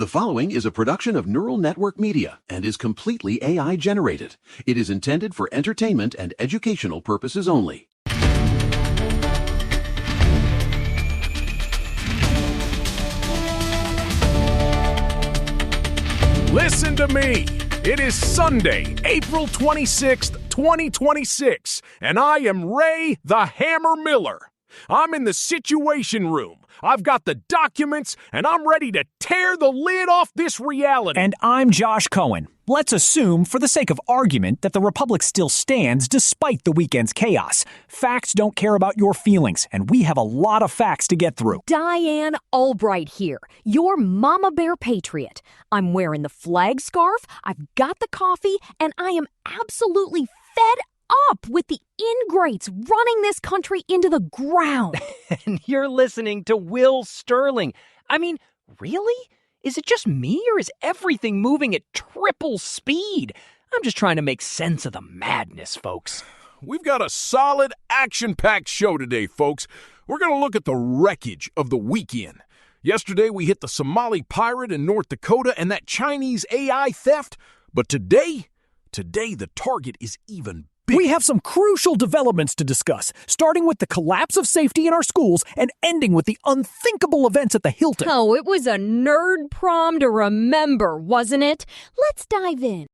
The following is a production of Neural Network Media and is completely AI generated. It is intended for entertainment and educational purposes only. Listen to me. It is Sunday, April 26th, 2026, and I am Ray the Hammer Miller. I'm in the Situation Room. I've got the documents, and I'm ready to tear the lid off this reality. And I'm Josh Cohen. Let's assume, for the sake of argument, that the Republic still stands despite the weekend's chaos. Facts don't care about your feelings, and we have a lot of facts to get through. Diane Albright here, your Mama Bear Patriot. I'm wearing the flag scarf, I've got the coffee, and I am absolutely fed up with the ingrates running this country into the ground. And you're listening to Will Sterling. I mean, really? Is it just me, or is everything moving at triple speed? I'm just trying to make sense of the madness, folks. We've got a solid, action-packed show today, folks. We're going to look at the wreckage of the weekend. Yesterday, we hit the Somali pirate in North Dakota and that Chinese AI theft. But today the target is even bigger. We have some crucial developments to discuss, starting with the collapse of safety in our schools and ending with the unthinkable events at the Hilton. Oh, it was a nerd prom to remember, wasn't it? Let's dive in.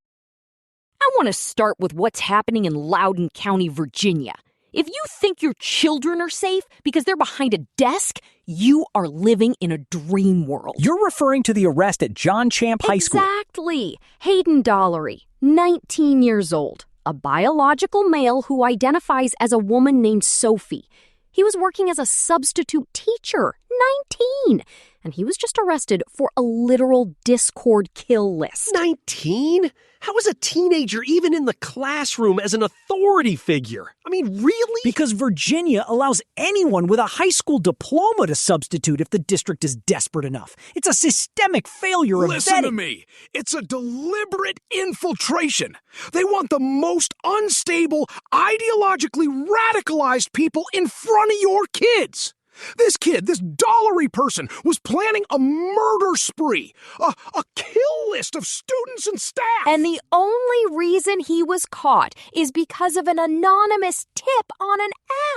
I want to start with what's happening in Loudoun County, Virginia. If you think your children are safe because they're behind a desk, you are living in a dream world. You're referring to the arrest at John Champ High School. Exactly. Hayden Dollery, 19 years old, a biological male who identifies as a woman named Sophie. He was working as a substitute teacher, 19, and he was just arrested for a literal Discord kill list. 19? How is a teenager even in the classroom as an authority figure? I mean, really? Because Virginia allows anyone with a high school diploma to substitute if the district is desperate enough. It's a systemic failure of vetting. Listen to me. It's a deliberate infiltration. They want the most unstable, ideologically radicalized people in front of your kids. This kid, this Dollery person, was planning a murder spree, a kill list of students and staff. And the only reason he was caught is because of an anonymous tip on an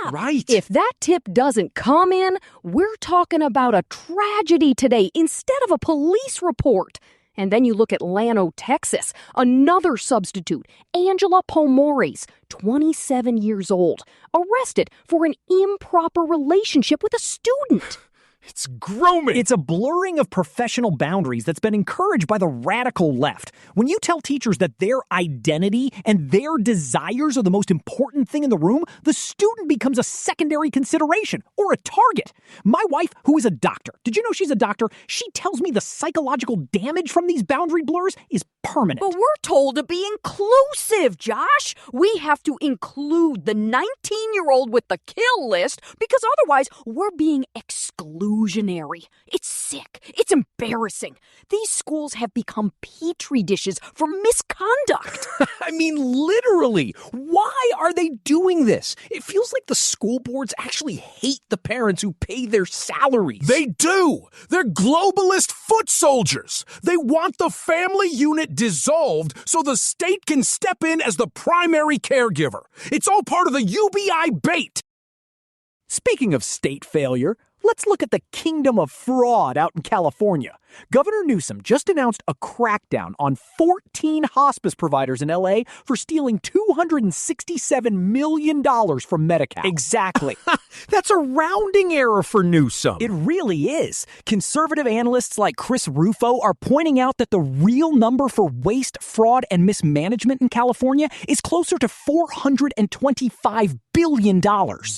app. Right. If that tip doesn't come in, we're talking about a tragedy today instead of a police report. And then you look at Llano, Texas, another substitute, Angela Pomores, 27 years old, arrested for an improper relationship with a student. It's grooming. It's a blurring of professional boundaries that's been encouraged by the radical left. When you tell teachers that their identity and their desires are the most important thing in the room, the student becomes a secondary consideration or a target. My wife, who is a doctor, did you know she's a doctor? She tells me the psychological damage from these boundary blurs is permanent. But we're told to be inclusive, Josh. We have to include the 19-year-old with the kill list because otherwise we're being exclusionary. It's sick. It's embarrassing. These schools have become petri dishes for misconduct. I mean, literally. Why are they doing this? It feels like the school boards actually hate the parents who pay their salaries. They do. They're globalist foot soldiers. They want the family unit dissolved so the state can step in as the primary caregiver. It's all part of the UBI bait. Speaking of state failure, let's look at the kingdom of fraud out in California. Governor Newsom just announced a crackdown on 14 hospice providers in L.A. for stealing $267 million from Medi-Cal. Exactly. That's a rounding error for Newsom. It really is. Conservative analysts like Chris Rufo are pointing out that the real number for waste, fraud, and mismanagement in California is closer to $425 billion.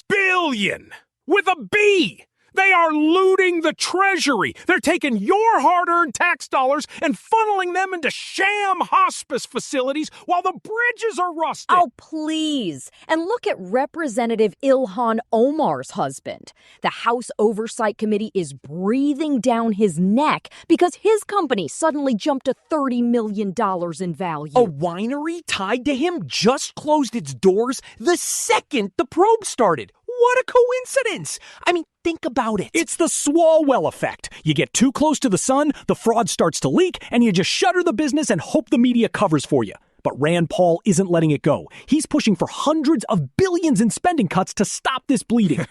Billion! With a B! They are looting the treasury. They're taking your hard-earned tax dollars and funneling them into sham hospice facilities while the bridges are rusted. Oh, please. And look at Representative Ilhan Omar's husband. The House Oversight Committee is breathing down his neck because his company suddenly jumped to $30 million in value. A winery tied to him just closed its doors the second the probe started. What a coincidence! I mean, think about it. It's the Swalwell effect. You get too close to the sun, the fraud starts to leak, and you just shutter the business and hope the media covers for you. But Rand Paul isn't letting it go. He's pushing for hundreds of billions in spending cuts to stop this bleeding.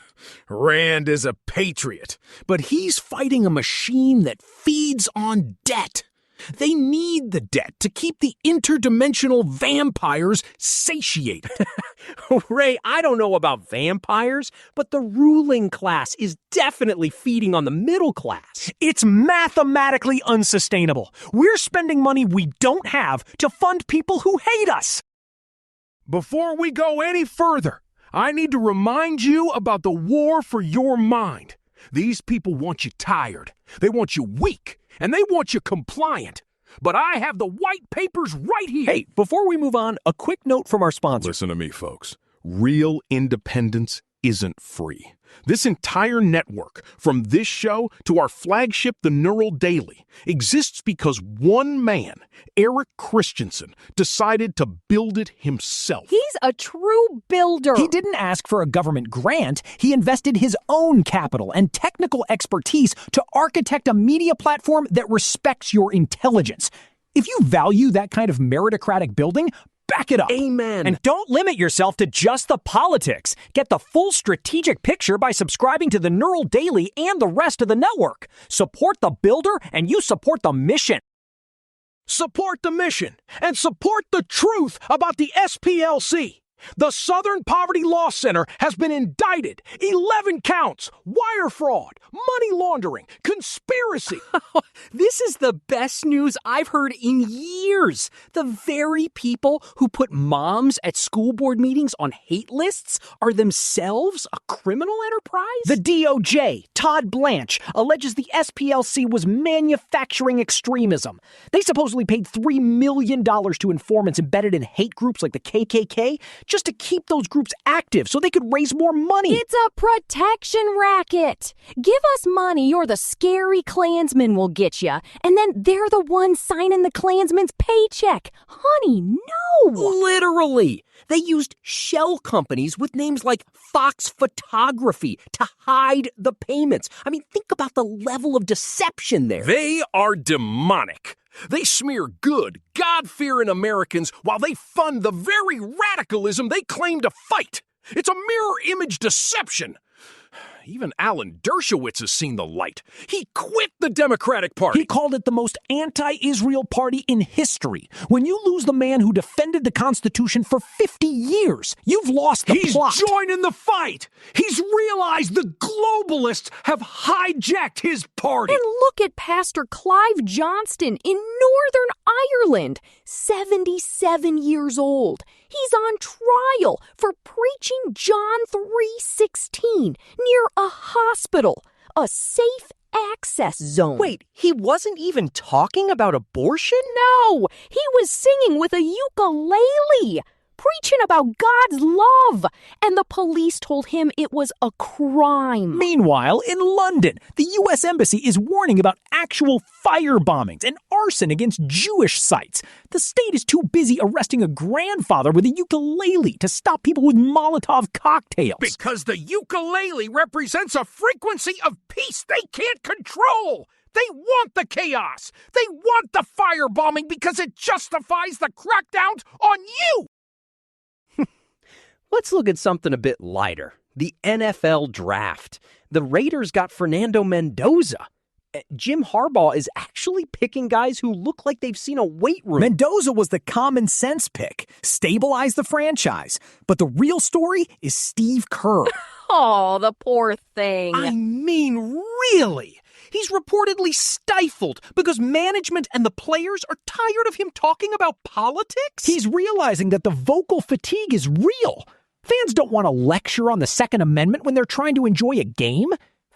Rand is a patriot, but he's fighting a machine that feeds on debt. They need the debt to keep the interdimensional vampires satiated. Ray, I don't know about vampires, but the ruling class is definitely feeding on the middle class. It's mathematically unsustainable. We're spending money we don't have to fund people who hate us. Before we go any further, I need to remind you about the war for your mind. These people want you tired, they want you weak, and they want you compliant. But I have the white papers right here. Hey, before we move on, a quick note from our sponsor. Listen to me, folks. Real independence isn't free. This entire network, from this show to our flagship, The Neural Daily, exists because one man, Eric Christensen, decided to build it himself. He's a true builder. He didn't ask for a government grant. He invested his own capital and technical expertise to architect a media platform that respects your intelligence. If you value that kind of meritocratic building, back it up. Amen. And don't limit yourself to just the politics. Get the full strategic picture by subscribing to the Neural Daily and the rest of the network. Support the builder and you support the mission. Support the mission and support the truth about the SPLC. The Southern Poverty Law Center has been indicted. 11 counts, wire fraud, money laundering, conspiracy. This is the best news I've heard in years. The very people who put moms at school board meetings on hate lists are themselves a criminal enterprise? The DOJ, Todd Blanche, alleges the SPLC was manufacturing extremism. They supposedly paid $3 million to informants embedded in hate groups like the KKK just to keep those groups active so they could raise more money. It's a protection racket. Give us money or the scary Klansmen will get you, and then they're the ones signing the Klansman's paycheck. Honey, no. Literally. They used shell companies with names like Fox Photography to hide the payments. I mean, think about the level of deception there. They are demonic. They smear good, God-fearing Americans while they fund the very radicalism they claim to fight. It's a mirror image deception. Even Alan Dershowitz has seen the light. He quit the Democratic Party. He called it the most anti-Israel party in history. When you lose the man who defended the Constitution for 50 years, you've lost the plot. He's joining the fight. He's realized the globalists have hijacked his party. And look at Pastor Clive Johnston in Northern Ireland, 77 years old. He's on trial for preaching John 3:16 near a hospital, a safe access zone. Wait, he wasn't even talking about abortion? No, he was singing with a ukulele, preaching about God's love, and the police told him it was a crime. Meanwhile, in London, the U.S. Embassy is warning about actual fire bombings and arson against Jewish sites. The state is too busy arresting a grandfather with a ukulele to stop people with Molotov cocktails. Because the ukulele represents a frequency of peace they can't control. They want the chaos. They want the firebombing because it justifies the crackdowns on you. Let's look at something a bit lighter. The NFL draft. The Raiders got Fernando Mendoza. Jim Harbaugh is actually picking guys who look like they've seen a weight room. Mendoza was the common sense pick. Stabilize the franchise. But the real story is Steve Kerr. Oh, the poor thing. I mean, really? He's reportedly stifled because management and the players are tired of him talking about politics? He's realizing that the vocal fatigue is real. Fans don't want to lecture on the Second Amendment when they're trying to enjoy a game.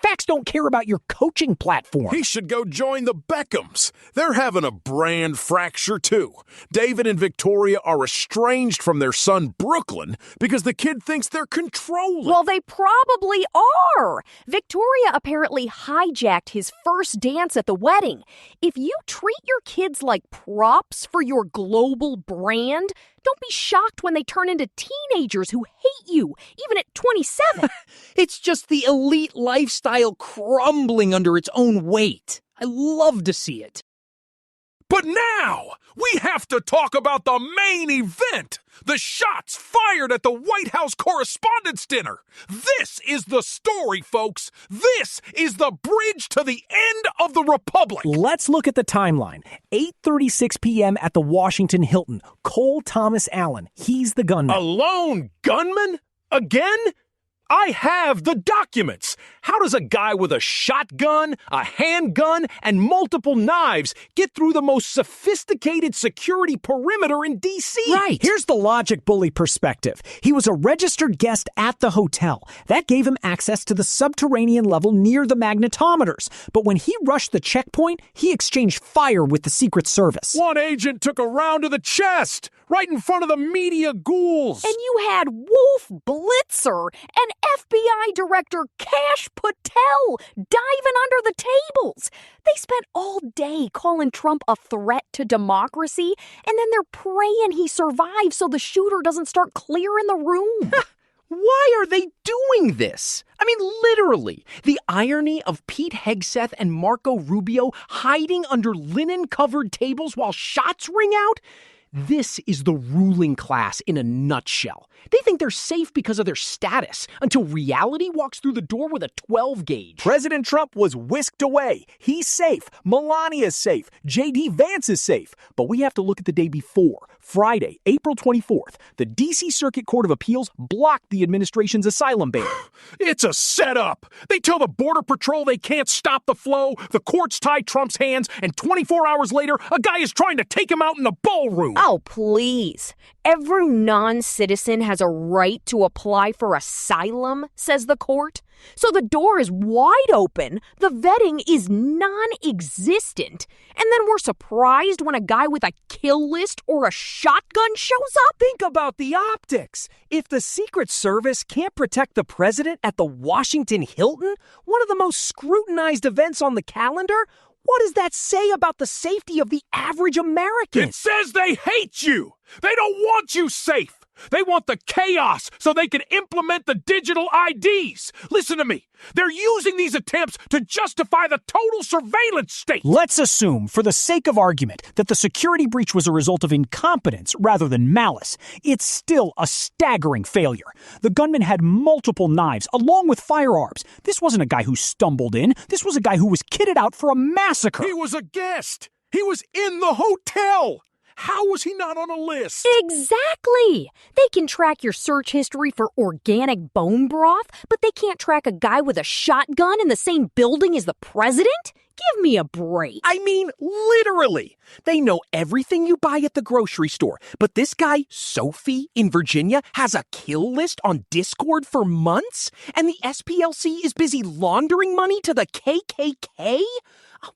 Facts don't care about your coaching platform. He should go join the Beckhams. They're having a brand fracture, too. David and Victoria are estranged from their son, Brooklyn, because the kid thinks they're controlling. Well, they probably are. Victoria apparently hijacked his first dance at the wedding. If you treat your kids like props for your global brand, Don't be shocked when they turn into teenagers who hate you, even at 27. It's just the elite lifestyle crumbling under its own weight. I love to see it. But now, we have to talk about the main event. The shots fired at the White House Correspondents Dinner. This is the story, folks. This is the bridge to the end of the Republic. Let's look at the timeline. 8:36 p.m. at the Washington Hilton. Cole Thomas Allen. He's the gunman. A lone gunman? Again? I have the documents. How does a guy with a shotgun, a handgun, and multiple knives get through the most sophisticated security perimeter in D.C.? Right. Here's the logic bully perspective. He was a registered guest at the hotel. That gave him access to the subterranean level near the magnetometers. But when he rushed the checkpoint, he exchanged fire with the Secret Service. One agent took a round to the chest, right in front of the media ghouls. And you had Wolf Blitzer and FBI Director Kash Patel diving under the tables. They spent all day calling Trump a threat to democracy, and then they're praying he survives so the shooter doesn't start clearing the room. Why are they doing this? I mean, literally, the irony of Pete Hegseth and Marco Rubio hiding under linen-covered tables while shots ring out? This is the ruling class in a nutshell. They think they're safe because of their status, until reality walks through the door with a 12-gauge. President Trump was whisked away. He's safe. Melania's safe. J.D. Vance is safe. But we have to look at the day before. Friday, April 24th, the D.C. Circuit Court of Appeals blocked the administration's asylum ban. It's a setup. They tell the Border Patrol they can't stop the flow, the courts tie Trump's hands, and 24 hours later, a guy is trying to take him out in the ballroom. Oh, please. Every non-citizen has a right to apply for asylum, says the court. So the door is wide open, the vetting is non-existent, and then we're surprised when a guy with a kill list or a shotgun shows up? Think about the optics. If the Secret Service can't protect the president at the Washington Hilton, one of the most scrutinized events on the calendar, what does that say about the safety of the average American? It says they hate you. They don't want you safe. They want the chaos so they can implement the digital IDs. Listen to me. They're using these attempts to justify the total surveillance state. Let's assume, for the sake of argument, that the security breach was a result of incompetence rather than malice. It's still a staggering failure. The gunman had multiple knives, along with firearms. This wasn't a guy who stumbled in. This was a guy who was kitted out for a massacre. He was a guest. He was in the hotel. How was he not on a list? Exactly. They can track your search history for organic bone broth, but they can't track a guy with a shotgun in the same building as the president? Give me a break. I mean, literally. They know everything you buy at the grocery store. But this guy, Sophie, in Virginia, has a kill list on Discord for months? And the SPLC is busy laundering money to the KKK?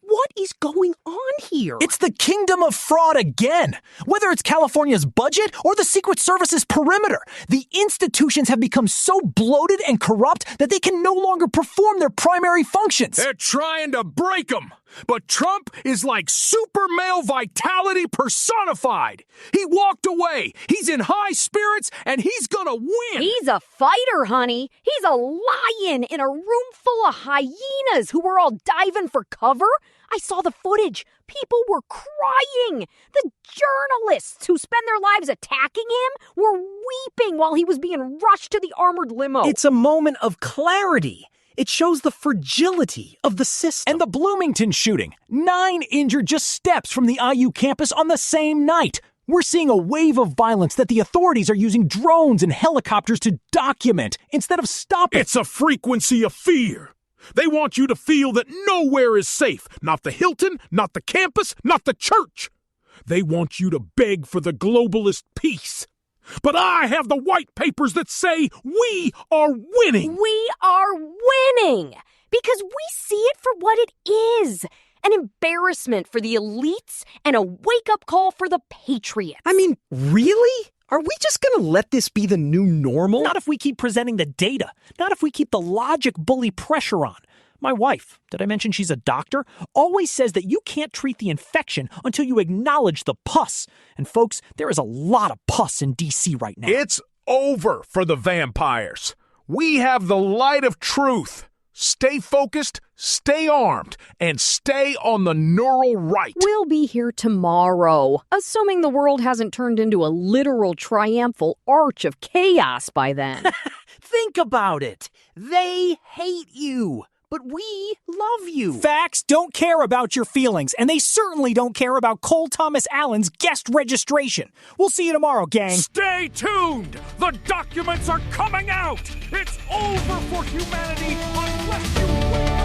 What is going on here? It's the kingdom of fraud again. Whether it's California's budget or the Secret Service's perimeter, the institutions have become so bloated and corrupt that they can no longer perform their primary functions. They're trying to break them. But Trump is like super male vitality personified. He walked away. He's in high spirits, and he's gonna win. He's a fighter, honey. He's a lion in a room full of hyenas who were all diving for cover. I saw the footage. People were crying. The journalists who spend their lives attacking him were weeping while he was being rushed to the armored limo. It's a moment of clarity. It shows the fragility of the system. And the Bloomington shooting. 9 injured just steps from the IU campus on the same night. We're seeing a wave of violence that the authorities are using drones and helicopters to document instead of stop it. It's a frequency of fear. They want you to feel that nowhere is safe. Not the Hilton, not the campus, not the church. They want you to beg for the globalist peace. But I have the white papers that say we are winning. We are winning because we see it for what it is. An embarrassment for the elites and a wake-up call for the patriots. I mean, really? Are we just going to let this be the new normal? Not if we keep presenting the data. Not if we keep the logic bully pressure on. My wife, did I mention she's a doctor, always says that you can't treat the infection until you acknowledge the pus. And folks, there is a lot of pus in D.C. right now. It's over for the vampires. We have the light of truth. Stay focused, stay armed, and stay on the neural right. We'll be here tomorrow, assuming the world hasn't turned into a literal triumphal arch of chaos by then. Think about it. They hate you, but we love you. Facts don't care about your feelings, and they certainly don't care about Cole Thomas Allen's guest registration. We'll see you tomorrow, gang. Stay tuned! The documents are coming out! It's over for humanity unless you win!